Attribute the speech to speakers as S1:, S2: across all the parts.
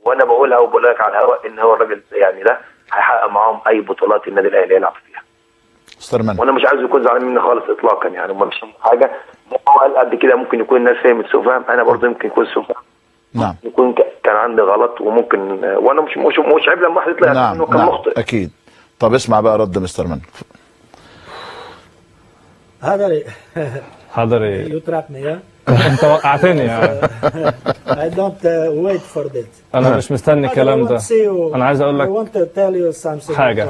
S1: وانا بقولها وبقول لك على الهواء ان هو الراجل يعني ده هيحقق معاهم اي بطولات النادي الاهلي يلعب فيها. وانا مش عايز يكون زعلان مني خالص اطلاقا، يعني هم مش حاجه، هو قال قد كده ممكن يكون الناس فهمت سوء فهم، انا برضه يمكن يكون سوء فهم.
S2: نعم.
S1: يكون كان عندي غلط وممكن، وانا مش عيب لما واحد يطلع انه كان مخطئ.
S2: اكيد. طب اسمع بقى رد مستر مان.
S3: حضري
S4: You trapped me, yeah?
S3: انت وقعتني يعني.
S4: I don't wait for that.
S3: انا مش مستني الكلام ده. انا عايز اقول لك
S4: I want to tell you something
S3: حاجة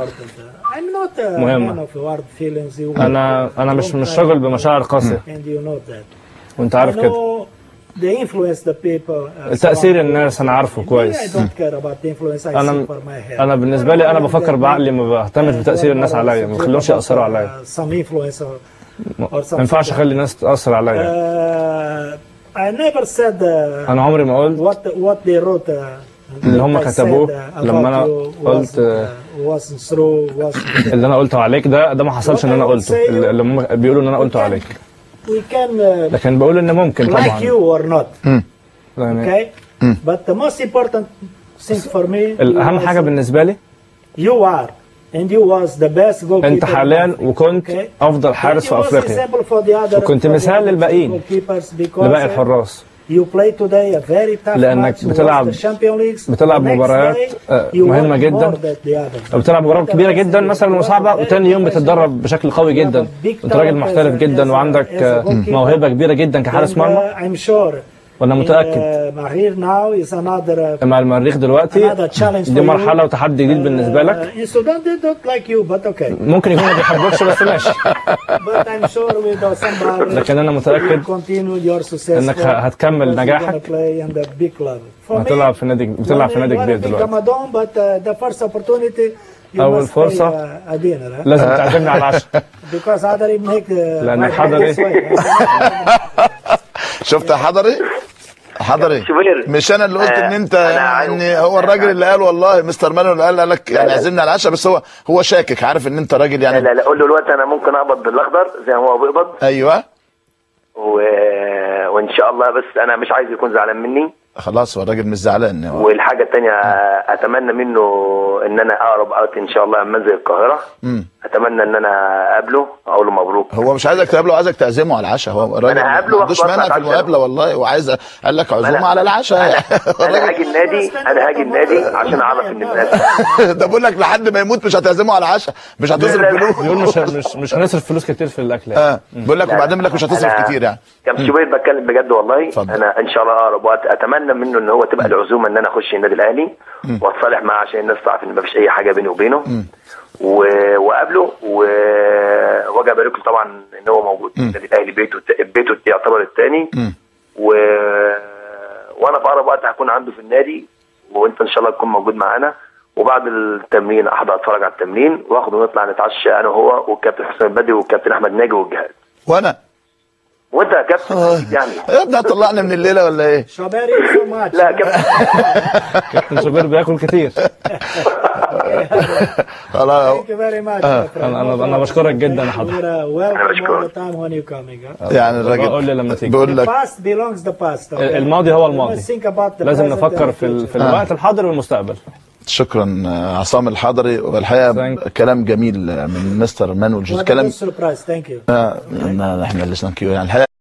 S4: I'm not a
S3: مهمة.
S4: man of hard feelings.
S3: انا مش راجل بمشاعر قاسية.
S4: And you know that.
S3: وانت عارف كده.
S4: The influence the people.
S3: تأثير الناس انا عارفه كويس.
S4: I don't care about the influence I see for my head.
S3: انا بالنسبة لي انا بفكر بعقلي، ما بهتمش بتأثير الناس عليا، ما بخليهمش يأثروا عليا.
S4: Some influence
S3: ما ينفعش اخلي الناس تأثر عليا.
S4: I never said
S3: انا عمري ما قلت
S4: what they wrote
S3: اللي هم كتبوه لما انا قلت اللي انا قلته عليك ده ما حصلش ان انا قلته، اللي هم بيقولوا ان انا قلته عليك. لكن بقول ان ممكن طبعا.
S4: Like you or not. Okay. But the most important thing for me.
S3: الأهم حاجة بالنسبة لي.
S4: You are. And you was the best goalkeeper.
S3: أنت حاليا وكنت أفضل حارس في أفريقيا. وكنت مثال للباقيين، لباقي الحراس. لأنك بتلعب مباريات مهمة جدا، بتلعب مباريات كبيرة جدا مثلا وصعبة، وتاني يوم بتتدرب بشكل قوي جدا. أنت راجل محترف جدا وعندك موهبة كبيرة جدا كحارس مرمى. وانا متاكد مع المريخ دلوقتي دي مرحله وتحدي جديد بالنسبه لك. ممكن يكون ما بيحبوكش بس ماشي. لكن انا متاكد انك هتكمل نجاحك وهتلعب في نادي كبير دلوقتي. اول فرصه لازم تعزمني على العشاء لان حضري.
S2: شفت يا حضري مش انا اللي قلت ان انت ان هو الراجل اللي قال والله مستر مانو اللي قال لك يعني عزمنا على العشاء، بس هو شاكك، عارف ان انت راجل يعني.
S1: لا قول له دلوقتي انا ممكن اقبض بالاخضر زي ما هو بيقبض.
S2: ايوه
S1: وان شاء الله، بس انا مش عايز يكون زعلان مني.
S2: خلاص هو الراجل مش زعلان.
S1: والحاجه الثانيه اتمنى منه ان انا اقرب وقت ان شاء الله لما انزل القاهره. اتمنى ان انا اقابله اقول له مبروك.
S2: هو مش عايزك تقابله، عايزك تعزمه على العشاء. هو الراجل ما عندوش مانع في المقابله والله، وعايز قال لك عزومه على العشاء.
S1: انا هاجي النادي عشان اعرف ان الناس
S2: ده بقول لك لحد ما يموت مش هتعزمه على العشاء، مش هتصرف فلوس.
S3: بيقول مش هنصرف فلوس كتير في الاكل.
S2: بقول لك وبعدين بيقول لك مش هتصرف كتير يعني.
S1: كابتن شوبير بتكلم بجد والله. انا ان شاء الله اقرب وقت اتمنى منه ان هو تبقى العزومه ان انا اخش النادي الاهلي واتصالح معاه عشان الناس تعرف ان مفيش اي حاجه بيني وبينه، وقابله واجي ابارك له طبعا ان هو موجود في النادي الاهلي. بيته يعتبر الثاني. وانا في اقرب وقت هكون عنده في النادي، وانت ان شاء الله تكون موجود معانا. وبعد التمرين احضر اتفرج على التمرين واخده ونطلع نتعشى انا وهو والكابتن حسام البدري والكابتن احمد ناجي والجهاز. وانت يا كابتن يعني
S2: يا ابني هتطلعني من الليله ولا ايه؟
S4: شوبير سو ماتش.
S1: لا
S3: كابتن شوبير بياكل كتير.
S2: خلاص
S3: انا بشكرك جدا يا حضرتك.
S1: انا بشكرك.
S2: يعني الراجل
S3: بقول لي لما تيجي
S2: بقول لك
S3: الماضي هو الماضي، لازم نفكر في الوقت الحاضر والمستقبل.
S2: شكرا عصام الحضري، والحقيقه كلام جميل من مستر مانويل جوز. كلام
S4: احنا
S2: اللي ثانك يو يعني الحقيقه